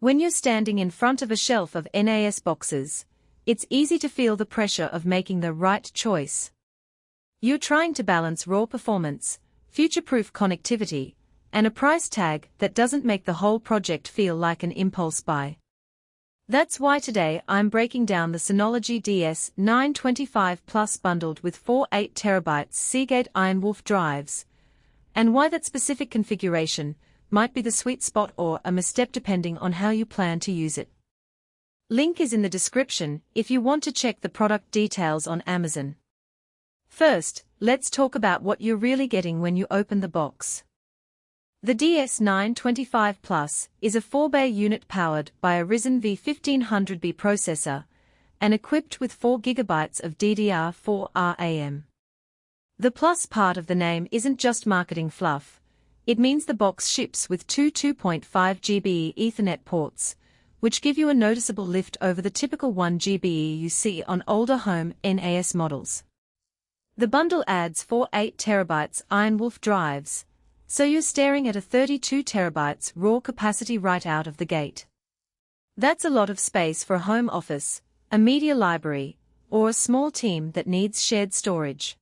When you're standing in front of a shelf of NAS boxes, it's easy to feel the pressure of making the right choice. You're trying to balance raw performance, future-proof connectivity, and a price tag that doesn't make the whole project feel like an impulse buy. That's why today I'm breaking down the Synology DS925 Plus bundled with 4 8TB Seagate Ironwolf drives, and why that specific configuration might be the sweet spot or a misstep depending on how you plan to use it. Link is in the description if you want to check the product details on Amazon. First, let's talk about what you're really getting when you open the box. The DS925 Plus is a 4-bay unit powered by a Ryzen V1500B processor and equipped with 4GB of DDR4 RAM. The Plus part of the name isn't just marketing fluff. It means the box ships with two 2.5GB Ethernet ports, which give you a noticeable lift over the typical 1GB you see on older home NAS models. The bundle adds 4 8TB Ironwolf drives, so you're staring at a 32TB raw capacity right out of the gate. That's a lot of space for a home office, a media library, or a small team that needs shared storage.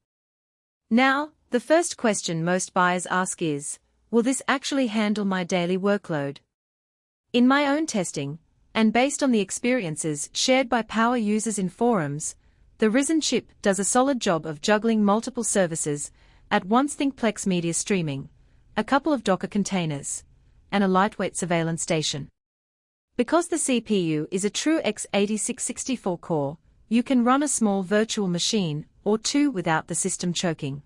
Now, the first question most buyers ask is, will this actually handle my daily workload? In my own testing, and based on the experiences shared by power users in forums, the Ryzen chip does a solid job of juggling multiple services at once. Think Plex media streaming, a couple of Docker containers, and a lightweight surveillance station. Because the CPU is a true x86 64-core, you can run a small virtual machine or two without the system choking.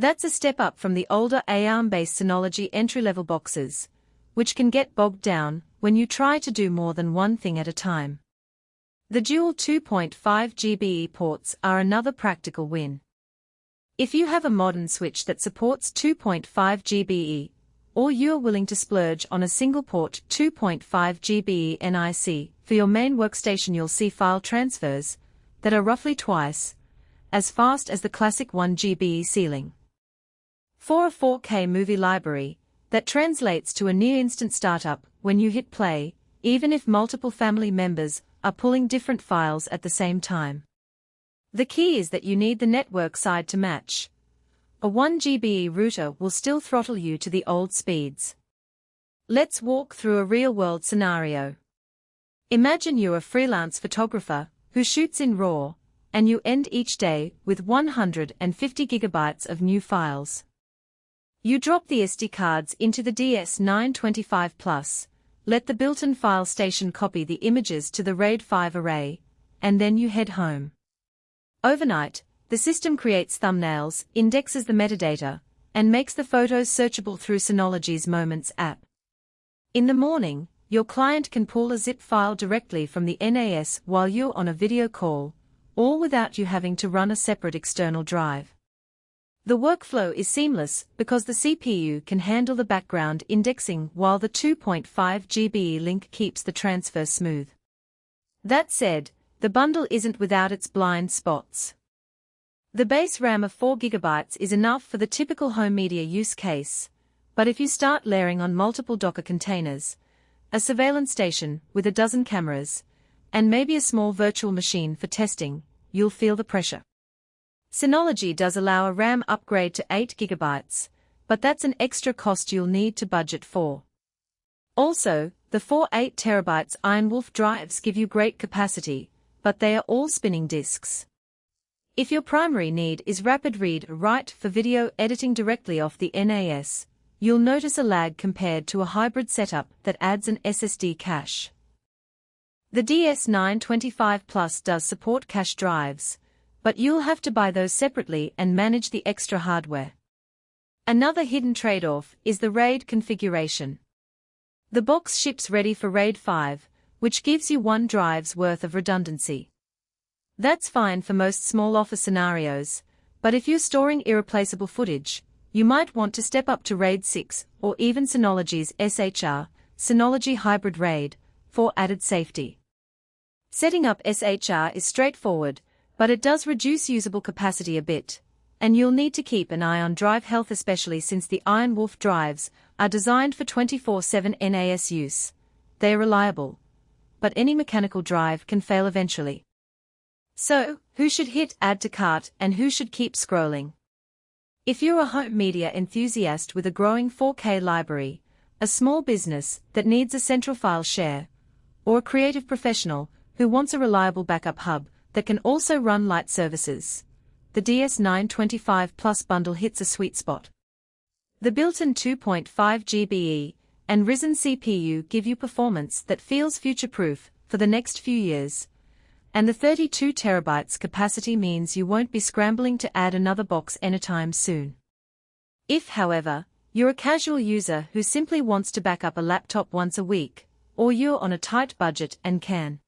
That's a step up from the older ARM-based Synology entry-level boxes, which can get bogged down when you try to do more than one thing at a time. The dual 2.5GB ports are another practical win. If you have a modern switch that supports 2.5GB, or you're willing to splurge on a single-port 2.5GB NIC for your main workstation, you'll see file transfers that are roughly twice as fast as the classic 1GB ceiling. For a 4K movie library, that translates to a near-instant startup when you hit play, even if multiple family members are pulling different files at the same time. The key is that you need the network side to match. A 1GB router will still throttle you to the old speeds. Let's walk through a real-world scenario. Imagine you're a freelance photographer who shoots in RAW, and you end each day with 150GB of new files. You drop the SD cards into the DS925 Plus, let the built-in file station copy the images to the RAID 5 array, and then you head home. Overnight, the system creates thumbnails, indexes the metadata, and makes the photos searchable through Synology's Moments app. In the morning, your client can pull a zip file directly from the NAS while you're on a video call, all without you having to run a separate external drive. The workflow is seamless because the CPU can handle the background indexing while the 2.5GB link keeps the transfer smooth. That said, the bundle isn't without its blind spots. The base RAM of 4GB is enough for the typical home media use case, but if you start layering on multiple Docker containers, a surveillance station with a dozen cameras, and maybe a small virtual machine for testing, you'll feel the pressure. Synology does allow a RAM upgrade to 8GB, but that's an extra cost you'll need to budget for. Also, the 4 8TB Ironwolf drives give you great capacity, but they are all spinning disks. If your primary need is rapid read-write for video editing directly off the NAS, you'll notice a lag compared to a hybrid setup that adds an SSD cache. The DS925 Plus does support cache drives, but you'll have to buy those separately and manage the extra hardware. Another hidden trade-off is the RAID configuration. The box ships ready for RAID 5, which gives you one drive's worth of redundancy. That's fine for most small office scenarios, but if you're storing irreplaceable footage, you might want to step up to RAID 6 or even Synology's SHR, Synology Hybrid RAID, for added safety. Setting up SHR is straightforward, but it does reduce usable capacity a bit, and you'll need to keep an eye on drive health, especially since the Ironwolf drives are designed for 24/7 NAS use, they are reliable. But any mechanical drive can fail eventually. So, who should hit add to cart and who should keep scrolling? If you're a home media enthusiast with a growing 4K library, a small business that needs a central file share, or a creative professional who wants a reliable backup hub that can also run light services, the DS925 Plus bundle hits a sweet spot. The built-in 2.5 GBE and Ryzen CPU give you performance that feels future-proof for the next few years, and the 32 TB capacity means you won't be scrambling to add another box anytime soon. If, however, you're a casual user who simply wants to back up a laptop once a week, or you're on a tight budget and can